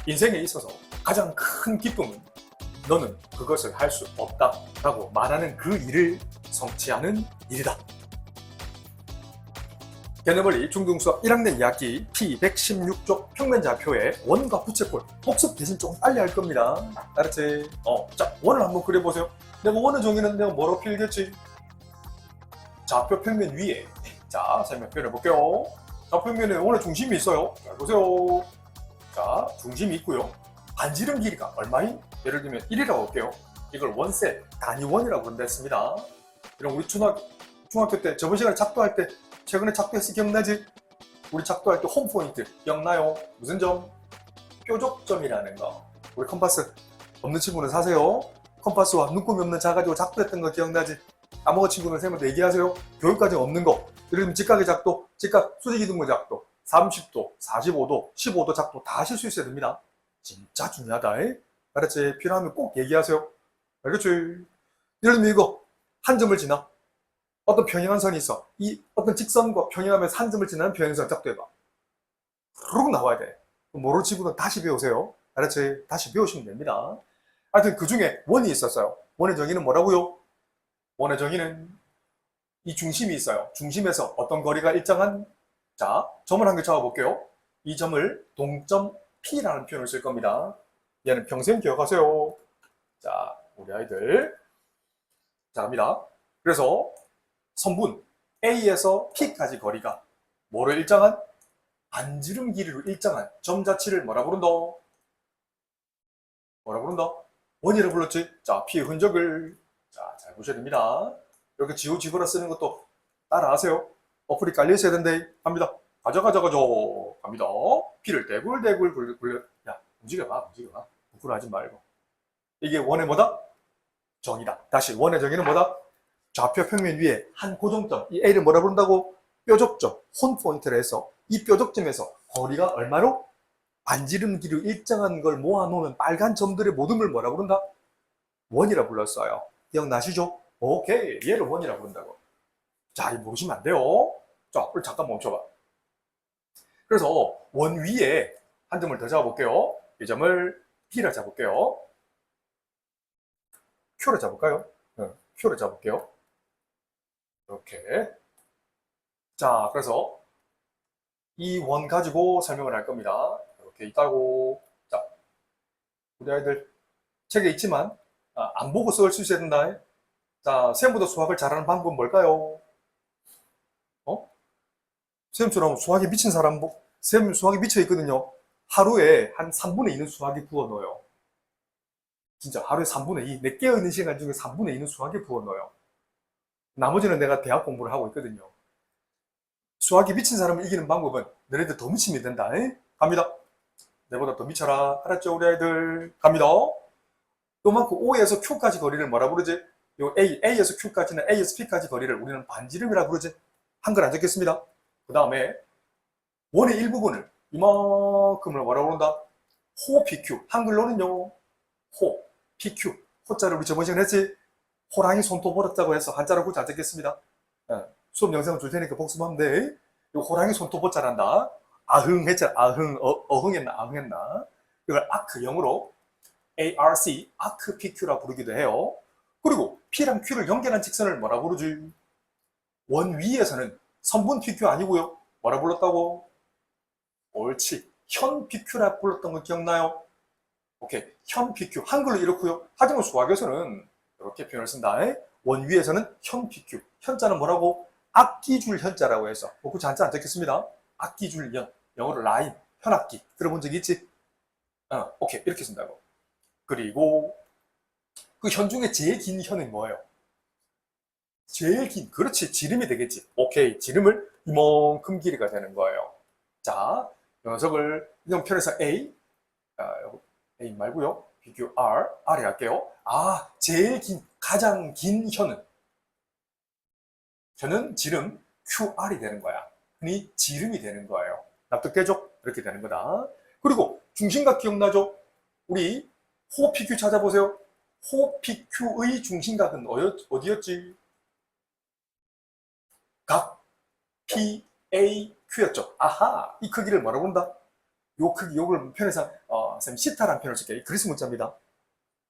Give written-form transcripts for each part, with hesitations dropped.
인생에 있어서 가장 큰 기쁨은 너는 그것을 할 수 없다 라고 말하는 그 일을 성취하는 일이다. 개념원리 중등수학 1학년 2학기 P116쪽 평면좌표의 원과 부채꼴 복습 대신 조금 빨리 할 겁니다. 알았지? 자, 원을 한번 그려보세요. 내가 원의 정의는 내가 뭐로 필겠지? 좌표 평면 위에. 자, 설명표 해볼게요. 좌표면에 원의 중심이 있어요. 잘 보세요. 자, 중심이 있고요. 반지름 길이가 얼마인? 예를 들면 1이라고 할게요. 이걸 원셀, 단위원이라고 부른다 했습니다. 이런 우리 중학교 때 저번 시간에 작도할 때 최근에 작도했을 기억나지? 우리 작도할 때 홈포인트 기억나요? 무슨 점? 뾰족점이라는 거. 우리 컴파스 없는 친구는 사세요. 컴파스와 눈곱이 없는 자 가지고 작도했던 거 기억나지? 까먹은 친구는 쌤한테 얘기하세요. 교육과정 없는 거. 예를 들면 직각의 작도, 직각 수직이동의 작도, 30도, 45도, 15도 작도 다 하실 수 있어야 됩니다. 진짜 중요하다. 알았지? 필요하면 꼭 얘기하세요. 알겠지? 예를 들면 이거 한 점을 지나. 어떤 평행한 선이 있어. 이 어떤 직선과 평행하면서 한 점을 지나는 평행선 작도해봐. 훅 나와야 돼. 모르는 친구는 다시 배우세요. 알았지? 다시 배우시면 됩니다. 하여튼 그 중에 원이 있었어요. 원의 정의는 뭐라고요? 원의 정의는 이 중심이 있어요. 중심에서 어떤 거리가 일정한, 자, 점을 한 개 잡아볼게요. 이 점을 동점 P라는 표현을 쓸 겁니다. 얘는 평생 기억하세요. 자, 우리 아이들. 자, 갑니다. 그래서 선분 A에서 P까지 거리가 뭐를 일정한? 반지름 길이로 일정한 점 자체를 뭐라 부른다? 뭐라 부른다? 원이라 불렀지? 자, P의 흔적을, 자, 잘 보셔야 됩니다. 이렇게 지우지거나 쓰는 것도 따라 하세요. 어플이 깔려 있어야 된대. 갑니다. 가져가죠. 갑니다. P를 대굴대굴 굴려. 야, 움직여봐. 부끄러워하지 말고. 이게 원의 뭐다? 정의다. 다시 원의 정의는 뭐다? 좌표 평면 위에 한 고정점, 이 A를 뭐라 부른다고? 뾰족점, 혼 포인트를 해서 이 뾰족점에서 거리가 얼마로? 반지름 길이로 일정한 걸 모아놓으면 빨간 점들의 모둠을 뭐라 부른다? 원이라 불렀어요. 기억나시죠? 오케이, 얘를 원이라 부른다고. 자, 이거 모르시면 안 돼요. 자, 잠깐 멈춰봐. 그래서 원 위에 한 점을 더 잡아볼게요. 이 점을 P라 잡을게요. Q라 잡을까요? Q를 잡을게요. 이렇게. 자, 그래서 이 원 가지고 설명을 할 겁니다. 이렇게 있다고. 자, 우리 아이들 책에 있지만 안 보고 쓸 수 있어야 된다. 자, 쌤보다 수학을 잘하는 방법은 뭘까요? 쌤처럼 수학에 미친 사람, 쌤 수학에 미쳐 있거든요. 하루에 한 3분의 2는 수학에 부어 넣어요. 진짜 하루에 3분의 2, 내 깨어있는 시간 중에 3분의 2는 수학에 부어 넣어요. 나머지는 내가 대학 공부를 하고 있거든요. 수학에 미친 사람을 이기는 방법은 너네들 더 미치면 된다. 갑니다. 내보다 더 미쳐라. 알았죠, 우리 아이들? 갑니다. 요만큼 O에서 Q까지 거리를 뭐라 부르지? 요 A에서 Q까지는 A에서 P까지 거리를 우리는 반지름이라 부르지? 한글 안 적겠습니다. 그 다음에 원의 일부분을 이만큼을 뭐라 부른다? 호 PQ. 한글로는요. 호 PQ. 호자를 우리 저번 시간에 했지? 호랑이 손톱 버렸다고 해서 한자로 굳이 안 적겠습니다. 수업 영상을 줄 테니까 복습하면 돼. 이거 호랑이 손톱 버자란다. 아흥 했잖아. 아흥했나? 이걸 아크 영어로 ARC, 아크 PQ라 부르기도 해요. 그리고 P랑 Q를 연결한 직선을 뭐라 부르지? 원 위에서는 선분 PQ 아니고요. 뭐라 불렀다고? 옳지. 현 PQ라 불렀던 거 기억나요? 오케이. 현 PQ. 한글로 이렇고요. 하지만 수학에서는 이렇게 표현을 쓴다. 원 위에서는 현 PQ. 현자는 뭐라고? 악기줄 현자라고 해서. 굳이 한자 안 적겠습니다. 악기줄 현. 영어로 라인. 현악기. 들어본 적 있지? 오케이. 이렇게 쓴다고. 그리고 그 현 중에 제일 긴 현은 뭐예요? 제일 긴, 그렇지, 지름이 되겠지. 오케이, 지름을 이만큼 길이가 되는 거예요. 자, 이 녀석을 이런 편에서 A, A 말고요. 비교 R에 할게요. 제일 긴, 가장 긴 현은 지름 QR이 되는 거야. 흔히 지름이 되는 거예요. 납득되죠? 이렇게 되는 거다. 그리고 중심각 기억나죠? 우리 호 PQ 찾아보세요. 호 PQ의 중심각은 어디였지? 각 PAQ였죠. 아하, 이 크기를 뭐라고 부른다? 요 크기, 요걸 표현해서, 쌤, 시타라는 표현을 쓸게요. 그리스 문자입니다.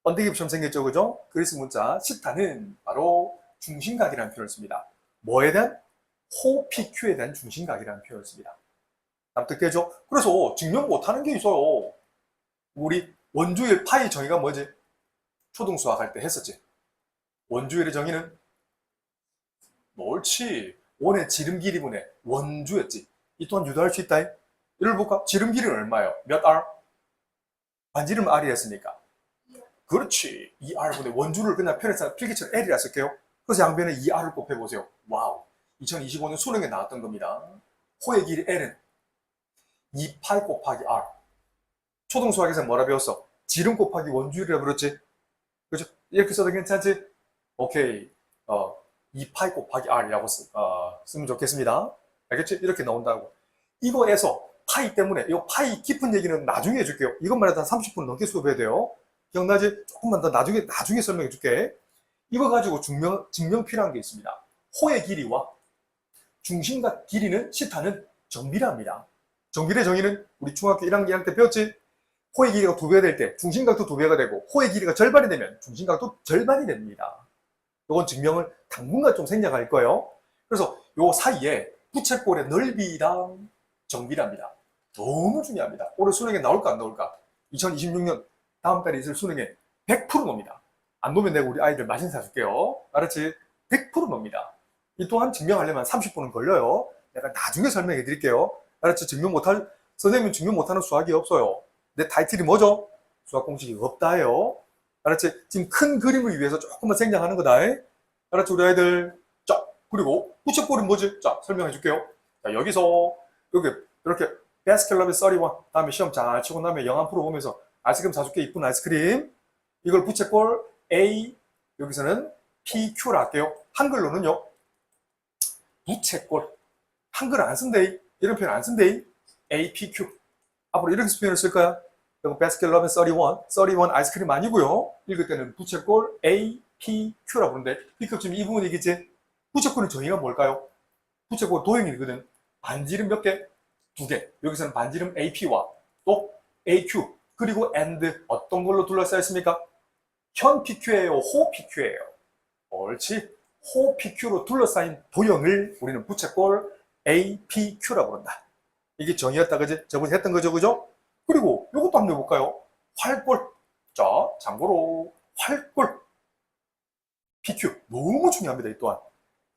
번데기처럼 생겼죠, 그죠? 그리스 문자, 시타는 바로 중심각이라는 표현을 씁니다. 뭐에 대한? 호PQ에 대한 중심각이라는 표현을 씁니다. 납득되죠? 그래서 증명 못하는 게 있어요. 우리 원주율 파이 정의가 뭐지? 초등수학 할 때 했었지. 원주율의 정의는 옳지. 원의 지름 길이분의 원주였지. 이 또한 유도할 수 있다. 이를 볼까? 지름 길이는 얼마예요? 몇 R? 반지름 R이 했으니까. 그렇지. 2R분의 원주를 그냥 편해서 필기처럼 L이라 쓸게요. 그래서 양변에 2R을 곱해보세요. 와우. 2025년 수능에 나왔던 겁니다. 호의 길이 L은 2파이 곱하기 R. 초등수학에서 뭐라 배웠어? 지름 곱하기 원주율이라 그랬지? 그렇죠? 이렇게 써도 괜찮지? 오케이. 2파이 곱하기 R이라고 쓰면 좋겠습니다. 알겠지? 이렇게 나온다고. 이거에서 파이 때문에, 이 파이 깊은 얘기는 나중에 해줄게요. 이것만 해도 한 30분 넘게 수업해야 돼요. 기억나지? 조금만 더 나중에 설명해 줄게. 이거 가지고 증명 필요한 게 있습니다. 호의 길이와 중심각 길이는 시타는 정비례합니다. 정비례 정의는 우리 중학교 1학년 2학년 때 배웠지? 호의 길이가 2배가 될 때 중심각도 2배가 되고 호의 길이가 절반이 되면 중심각도 절반이 됩니다. 이건 증명을 당분간 좀 생략할 거예요. 그래서 요 사이에 부채꼴의 넓이랑 정비례합니다. 너무 중요합니다. 올해 수능에 나올까 안 나올까? 2026년 다음 달에 있을 수능에 100% 놉니다. 안 놓으면 내가 우리 아이들 맛있는 사줄게요. 알았지? 100% 놉니다. 이 또한 증명하려면 30분은 걸려요. 내가 나중에 설명해 드릴게요. 알았지? 선생님은 증명 못하는 수학이 없어요. 내 타이틀이 뭐죠? 수학 공식이 없다요. 알았지? 지금 큰 그림을 위해서 조금만 생략하는 거다. 알았지? 우리 아이들. 자, 그리고 부채꼴이 뭐지? 자, 설명해 줄게요. 자, 여기서 여기 이렇게 베스켈럽의 31 다음에 시험 잘 치고 나면 영안 풀어보면서 아이스크림 사줄게. 이쁜 아이스크림. 이걸 부채꼴 A, 여기서는 PQ를 할게요. 한글로는요. 부채꼴. 한글 안 쓴대. 이런 표현 안 쓴대. APQ. 앞으로 이렇게 표현을 쓸 거야. 이거 베스켓럽은 31 아이스크림 아니고요. 읽을 때는 부채꼴 APQ라고 부르는데 B급 지금 이 부분이겠지? 부채꼴의 정의가 뭘까요? 부채꼴 도형이거든. 반지름 몇 개? 2개. 여기서는 반지름 AP와 또 AQ 그리고 AND 어떤 걸로 둘러싸여 있습니까? 현 PQ예요? 호 PQ예요? 옳지. 호 PQ로 둘러싸인 도형을 우리는 부채꼴 APQ라고 부른다. 이게 정의였다, 그지? 저번에 했던 거죠, 그죠? 그리고 이것도 한번 해볼까요? 활골. 자, 참고로 활골. PQ. 너무 중요합니다,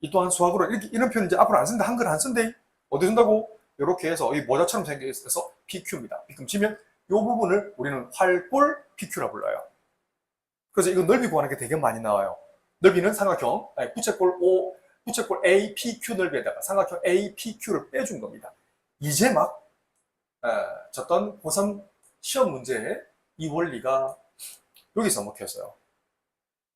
이 또한 수학으로 이런 표현 이제 앞으로 안 쓴다, 한글 안 쓴대. 어디 쓴다고? 이렇게 해서 이 모자처럼 생겨서 PQ입니다. B금 치면 이 부분을 우리는 활골 PQ라고 불러요. 그래서 이거 넓이 구하는 게 되게 많이 나와요. 넓이는 삼각형, 부채꼴 APQ 넓이에다가 삼각형 APQ를 빼준 겁니다. 이제 막 졌던 고3 시험 문제에 이 원리가 여기서 먹혔어요.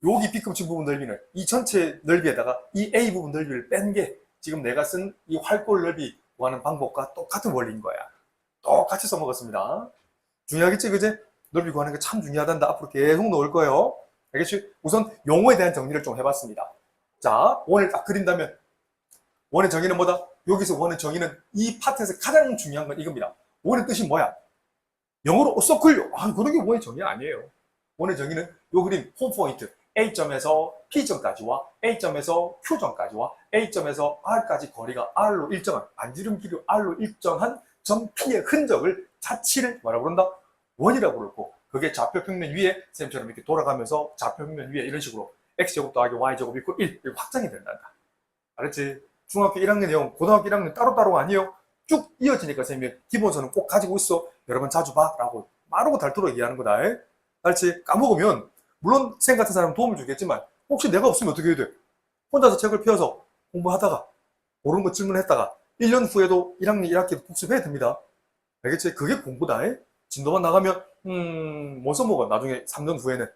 여기 B급층 부분 넓이는 이 전체 넓이에다가 이 A 부분 넓이를 뺀 게 지금 내가 쓴 이 활골 넓이 구하는 방법과 똑같은 원리인 거야. 똑같이 써먹었습니다. 중요하겠지, 그제? 넓이 구하는 게 참 중요하단다. 앞으로 계속 넣을 거예요. 알겠지? 우선 용어에 대한 정리를 좀 해봤습니다. 자, 원을 딱 그린다면 원의 정의는 뭐다? 여기서 원의 정의는 이 파트에서 가장 중요한 건 이겁니다. 원의 뜻이 뭐야? 영어로 서클요. 그런 게 원의 정의 아니에요. 원의 정의는 요 그림 홈포인트 A점에서 P점까지와 A점에서 Q점까지와 A점에서 R까지 거리가 R로 일정한 반지름 길이 R로 일정한 점 P의 흔적을 자치를 뭐라고 부른다? 원이라고 부르고 그게 좌표평면 위에 쌤처럼 이렇게 돌아가면서 좌표평면 위에 이런 식으로 X제곱 더하기 Y제곱 이퀄 1 이렇게 확장이 된단다. 알았지? 중학교 1학년 형, 고등학교 1학년 따로따로 아니에요? 쭉 이어지니까 쌤이 기본서는 꼭 가지고 있어. 여러 번 자주 봐. 라고 마르고 닳도록 얘기하는 거다. 알지? 까먹으면 물론 쌤 같은 사람은 도움을 주겠지만 혹시 내가 없으면 어떻게 해야 돼? 혼자서 책을 펴서 공부하다가 모르는 거 질문했다가 1년 후에도 1학년 1학기도 복습해야 됩니다. 알겠지? 그게 공부다. 진도만 나가면 못 써먹어. 나중에 3년 후에는.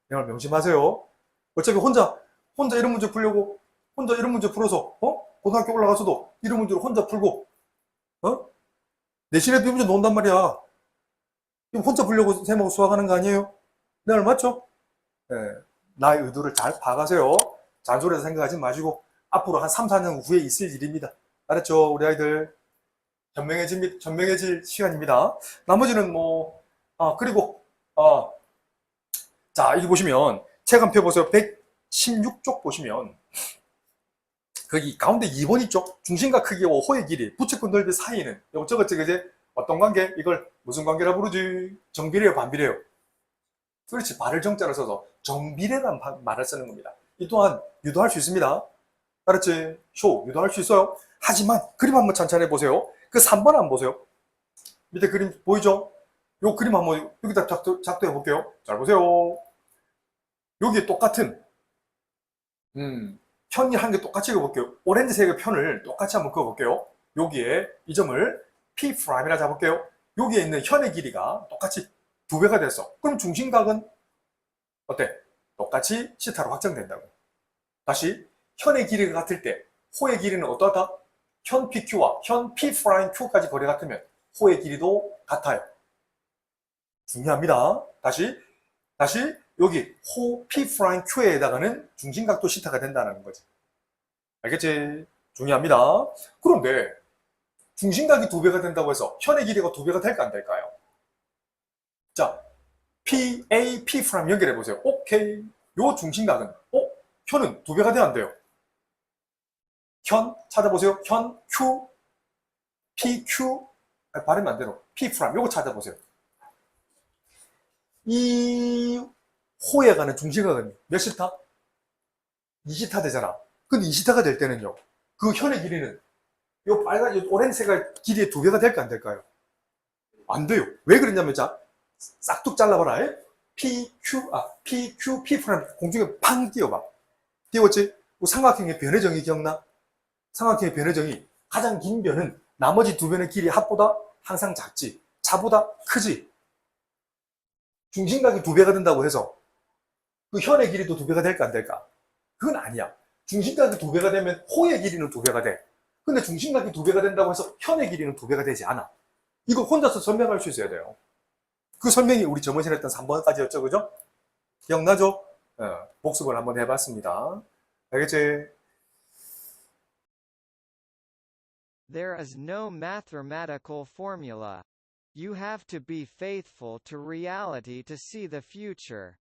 그냥 명심하세요. 어차피 혼자 이런 문제 풀려고 혼자 이런 문제 풀어서 고등학교 올라가서도 이런 문제를 혼자 풀고 내신에도 이 문제 놓는단 말이야. 혼자 풀려고 쌤하고 수학하는 거 아니에요? 내 말 맞죠? 네. 나의 의도를 잘 봐가세요. 잔소리해서 생각하지 마시고 앞으로 한 3, 4년 후에 있을 일입니다. 알았죠? 우리 아이들. 현명해질 시간입니다. 나머지는 뭐, 그리고, 아, 자, 이기 보시면, 책 한 펴 보세요. 116쪽 보시면, 거기 가운데 2번이 쪽, 중심과 크기와 호의 길이, 부채꼴 넓이 사이는, 이것저것 이제 어떤 관계? 이걸 무슨 관계라 부르지? 정비례요, 반비례요? 그렇지, 발을 정자로 써서 정비례란 말을 쓰는 겁니다. 이 또한 유도할 수 있습니다. 알았지? 유도할 수 있어요. 하지만 그림 한번 천천히 보세요. 그 3번 한번 보세요. 밑에 그림 보이죠? 요 그림 한번 여기다 작도해 볼게요. 잘 보세요. 여기에 똑같은 편이 한 개 똑같이 그어볼게요. 오렌지색의 편을 똑같이 한번 그어볼게요. 여기에 이 점을 P'이라 잡을게요. 여기에 있는 현의 길이가 똑같이 2배가 됐어. 그럼 중심각은 어때? 똑같이 시타로 확정된다고. 다시 현의 길이가 같을 때 호의 길이는 어떠하다? 현 PQ와 현 P'Q까지 거리가 같으면 호의 길이도 같아요. 중요합니다. 다시 여기 호 P'Q에다가는 중심각도 시타가 된다는 거지. 알겠지? 중요합니다. 그런데 중심각이 2배가 된다고 해서 현의 길이가 2배가 될까 안 될까요? 자, PA, P' 연결해 보세요. 오케이. 요 중심각은 현은 2배가 돼야 안 돼요. 현 찾아보세요. 현 Q, PQ 발음이 안 되노. P' 요거 찾아보세요. 이 호에 가는 중심각은 몇 시타? 2시타 되잖아. 근데 2시타가 될 때는요. 그 현의 길이는 요 빨간, 요 오렌지색 길이의 2배가 될까 안 될까요? 안 돼요. 왜 그러냐면 자, 싹둑 잘라봐라. PQ, P' 공중에 팡 띄워봐. 띄웠지? 삼각형의 변의 정의 기억나? 삼각형의 변의 정의. 가장 긴 변은 나머지 2변의 길이 합보다 항상 작지. 차보다 크지. 중심각이 2배가 된다고 해서 그 현의 길이도 2배가 될까 안 될까? 그건 아니야. 중심각이 2배가 되면 호의 길이는 2배가 돼. 근데 중심각이 2배가 된다고 해서 현의 길이는 2배가 되지 않아. 이거 혼자서 설명할 수 있어야 돼요. 그 설명이 우리 저번 시간에 했던 3번까지였죠, 그죠? 기억나죠? 복습을 한번 해봤습니다. 알겠지? There is no mathematical formula. You have to be faithful to reality to see the future.